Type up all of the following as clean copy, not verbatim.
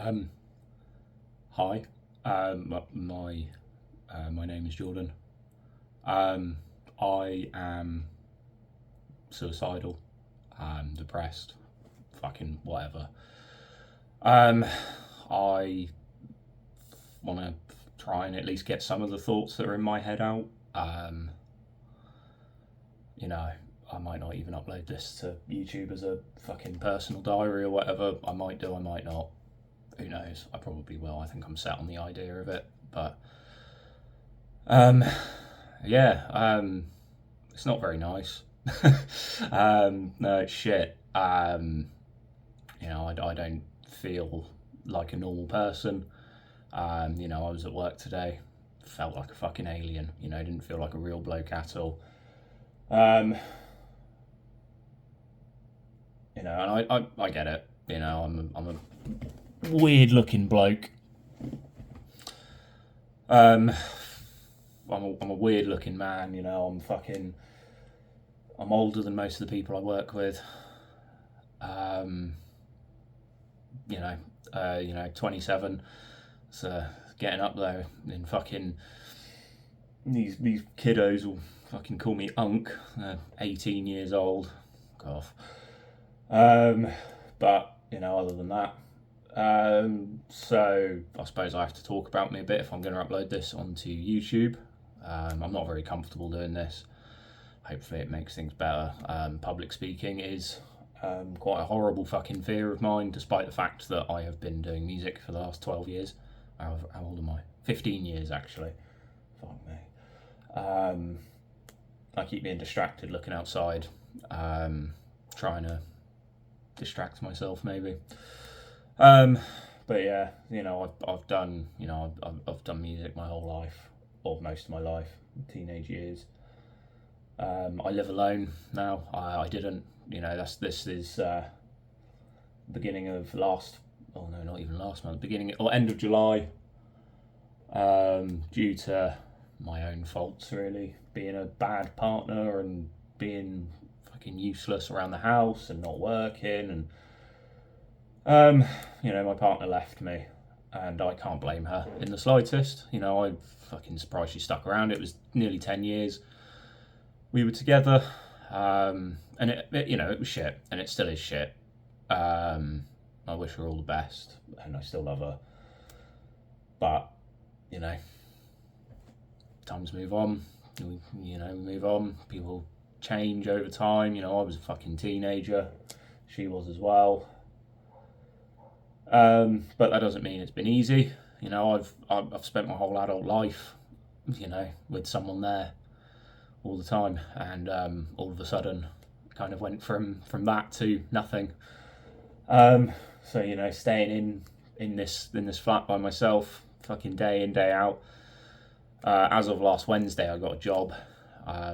Um, Hi. My name is Jordan. Um, I am suicidal. Depressed. Fucking whatever. Um, I want to try and at least get some of the thoughts that are in my head out. Um, you know, I might not even upload this to YouTube as a fucking personal diary or whatever. I might do. I might not. Who knows? I probably will. I think I'm set on the idea of it, but Um, yeah, it's not very nice. No, it's shit. I don't feel like a normal person. I was at work today, felt like a fucking alien. Didn't feel like a real bloke at all. Um, and I get it. I'm a weird looking bloke. Um, I'm a weird looking man. I'm older than most of the people I work with. Um, 27. So getting up there in fucking these kiddos will fucking call me Unk. 18 years old. Cough. Um, but other than that, so I suppose I have to talk about me a bit if I'm going to upload this onto YouTube. I'm not very comfortable doing this. Hopefully, it makes things better. Public speaking is quite a horrible fucking fear of mine, despite the fact that I have been doing music for the last 12 years. How old am I? 15 years, actually. Fuck me. I keep being distracted looking outside, trying to distract myself, maybe. But yeah, I've done, I've done music my whole life, or most of my life, teenage years. I live alone now. I didn't. This is beginning of last. Oh no, not even last month. Beginning or end of July. Due to my own faults, really, being a bad partner and being fucking useless around the house and not working, and my partner left me, and I can't blame her in the slightest. I'm fucking surprised she stuck around. It was nearly 10 years we were together, and it was shit, and it still is shit. I wish her all the best, and I still love her, but you know, times move on. We move on. People change over time. I was a fucking teenager. She was as well. But that doesn't mean it's been easy. I've spent my whole adult life, with someone there all the time, and all of a sudden, kind of went from that to nothing. So staying in this flat by myself, fucking day in day out. As of last Wednesday, I got a job,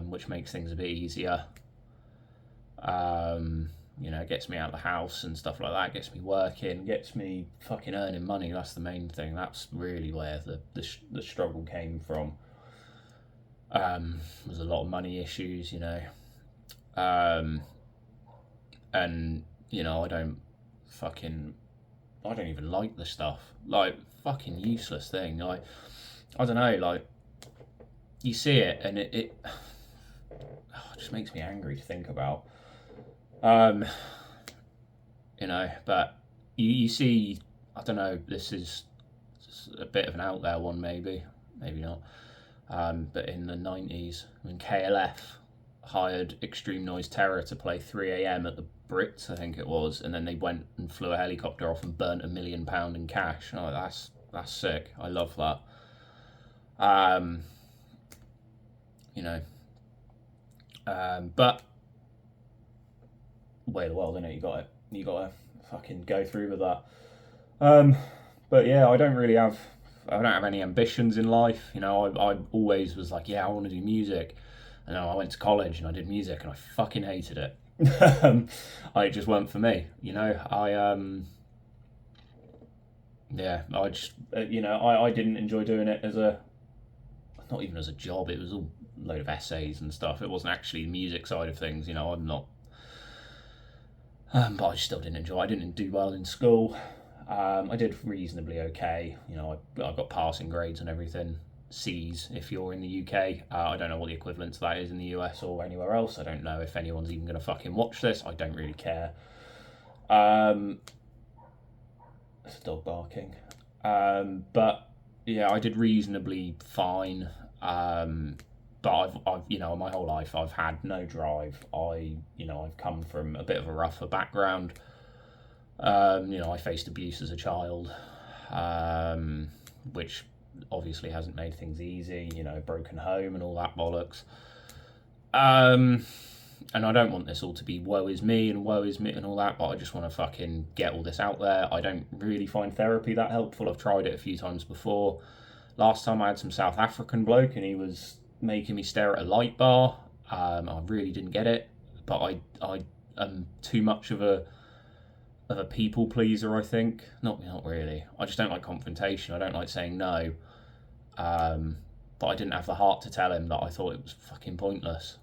which makes things a bit easier. It gets me out of the house and stuff like that. Gets me working, gets me fucking earning money. That's the main thing. That's really where the struggle came from. There's a lot of money issues, and I don't even like the stuff. Like, fucking useless thing. Like, I don't know. Like, you see it and it just makes me angry to think about. Um, but you see, I don't know. This is a bit of an out there one, maybe not. But in the 90s, when KLF hired Extreme Noise Terror to play 3 a.m. at the Brits, I think it was, and then they went and flew a helicopter off and burnt £1 million in cash. Oh, that's sick. I love that. You know, but way of the world, innit? You got to fucking go through with that. But yeah, I don't have any ambitions in life. I always was like, yeah, I want to do music. And then I went to college and I did music and I fucking hated it. It just weren't for me. I just, I didn't enjoy doing it not even as a job. It was all a load of essays and stuff. It wasn't actually the music side of things. I'm not. But I still didn't enjoy it. I didn't do well in school. I did reasonably okay. You know, I got passing grades and everything. C's if you're in the UK. I don't know what the equivalent to that is in the US or anywhere else. I don't know if anyone's even going to fucking watch this. I don't really care. It's a dog barking. But yeah, I did reasonably fine. But I've, you know, my whole life I've had no drive. I've come from a bit of a rougher background. You know, I faced abuse as a child, which obviously hasn't made things easy. You know, broken home and all that bollocks. And I don't want this all to be woe is me and woe is me and all that, but I just want to fucking get all this out there. I don't really find therapy that helpful. I've tried it a few times before. Last time I had some South African bloke and he was making me stare at a light bar. I really didn't get it, but I am too much of a people pleaser, I think. Not really. I just don't like confrontation. I don't like saying no. But I didn't have the heart to tell him that I thought it was fucking pointless.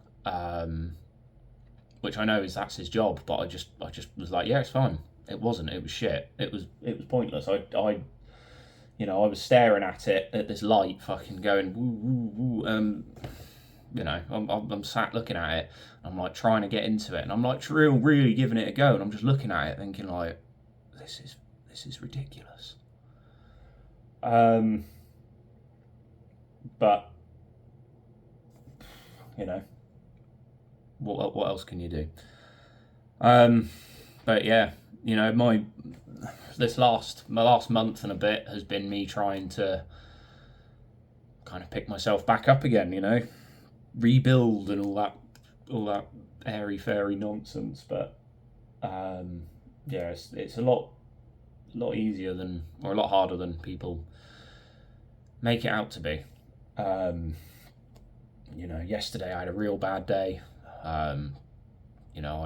Which I know that's his job, but I just was like, yeah, it's fine. It wasn't. It was shit. It was pointless. I was staring at it at this light, fucking going woo woo woo. You know, I'm sat looking at it. I'm like trying to get into it, and I'm like really giving it a go, and I'm just looking at it, thinking like, this is ridiculous. But you know, what else can you do? But yeah, you know, my last month and a bit has been me trying to kind of pick myself back up again, you know, rebuild and all that airy fairy nonsense. But yeah, it's a lot easier than, or a lot harder than people make it out to be. You know, yesterday I had a real bad day. You know,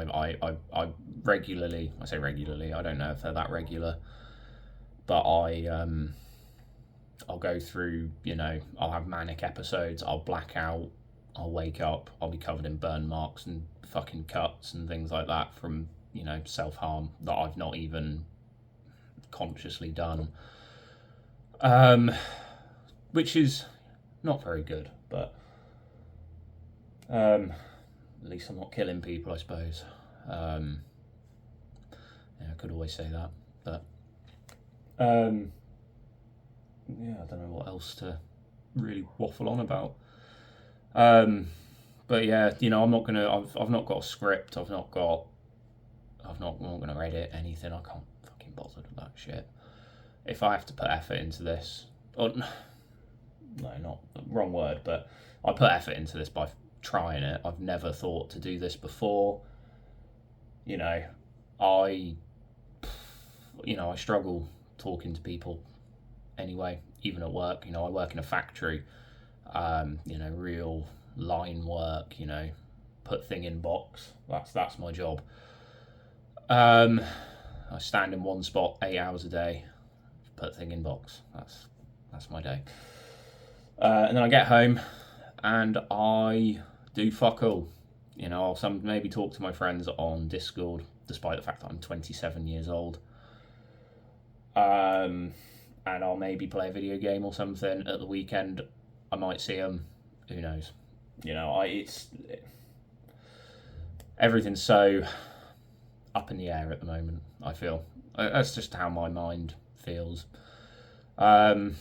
I regularly, I say regularly, I don't know if they're that regular, but I'll go through, you know, I'll have manic episodes, I'll black out, I'll wake up, I'll be covered in burn marks and fucking cuts and things like that from, you know, self-harm that I've not even consciously done. Which is not very good, but at least I'm not killing people, I suppose. Yeah, I could always say that, but yeah, I don't know what else to really waffle on about. But yeah, you know, I'm not not got a script. I'm not gonna edit anything. I can't fucking bother with that shit. If I have to put effort into this, or no, not wrong word, but I put effort into this by trying it. I've never thought to do this before. You know, I struggle talking to people anyway, even at work. You know, I work in a factory, you know, real line work, you know, put thing in box. That's my job. I stand in one spot 8 hours a day, put thing in box. That's my day. And then I get home and I do fuck all. You know, I'll maybe talk to my friends on Discord, despite the fact that I'm 27 years old. And I'll maybe play a video game or something at the weekend. I might see them. Who knows? You know, everything's so up in the air at the moment. I feel that's just how my mind feels. You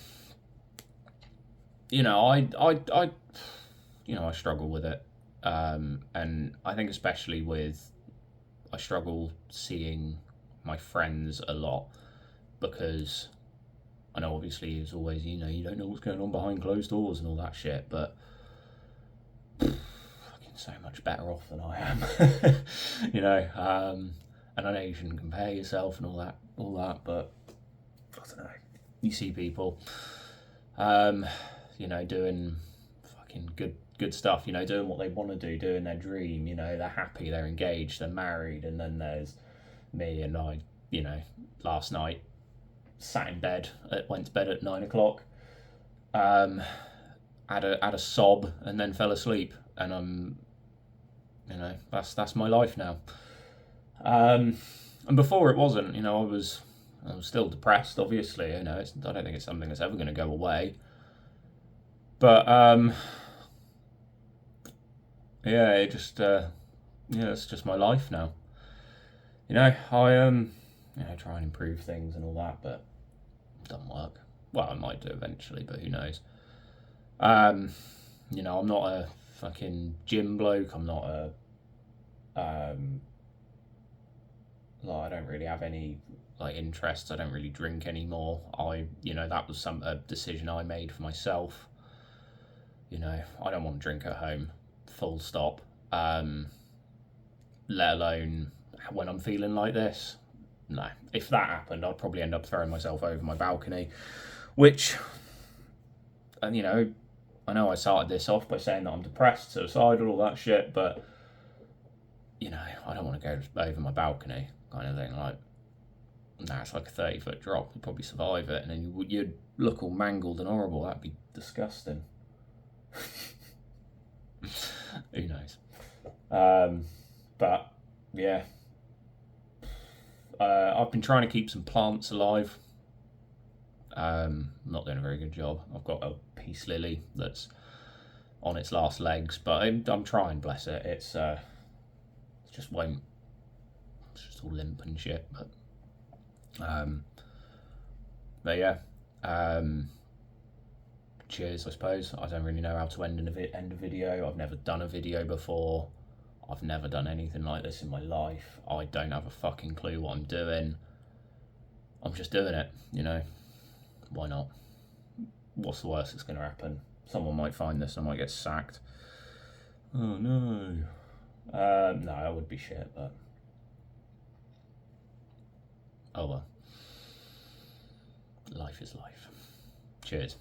know, I struggle with it. And I think especially I struggle seeing my friends a lot, because I know obviously it's always, you know, you don't know what's going on behind closed doors and all that shit, but fucking so much better off than I am. You know, and I know you shouldn't compare yourself and all that, but I don't know. You see people, you know, doing fucking good stuff, you know, doing what they want to do, doing their dream, you know, they're happy, they're engaged, they're married, and then there's me, and I, you know, last night sat in bed, went to bed at 9 o'clock, had a sob, and then fell asleep, and I'm, you know, that's my life now. And before it wasn't, you know, I'm still depressed, obviously. I don't think it's something that's ever going to go away. But yeah, it's just my life now. I try and improve things and all that, but it doesn't work. Well, I might do eventually, but who knows? I'm not a fucking gym bloke. I'm not a I don't really have any interests. I don't really drink anymore. That was a decision I made for myself. I don't want to drink at home, full stop. Let alone when I'm feeling like this. No, if that happened, I'd probably end up throwing myself over my balcony, which, and I know I started this off by saying that I'm depressed, suicidal, all that shit, but I don't want to go over my balcony, kind of thing. It's like a 30-foot drop. You'd probably survive it, and then you'd look all mangled and horrible. That'd be disgusting. Who knows? But yeah, I've been trying to keep some plants alive. Not doing a very good job. I've got a peace lily that's on its last legs, but I'm trying. Bless it. It just won't. It's just all limp and shit. But yeah. Cheers, I suppose. I don't really know how to end a video. I've never done a video before. I've never done anything like this in my life. I don't have a fucking clue what I'm doing. I'm just doing it, Why not? What's the worst that's going to happen? Someone might find this and I might get sacked. Oh no. No, that would be shit, but oh well. Life is life. Cheers.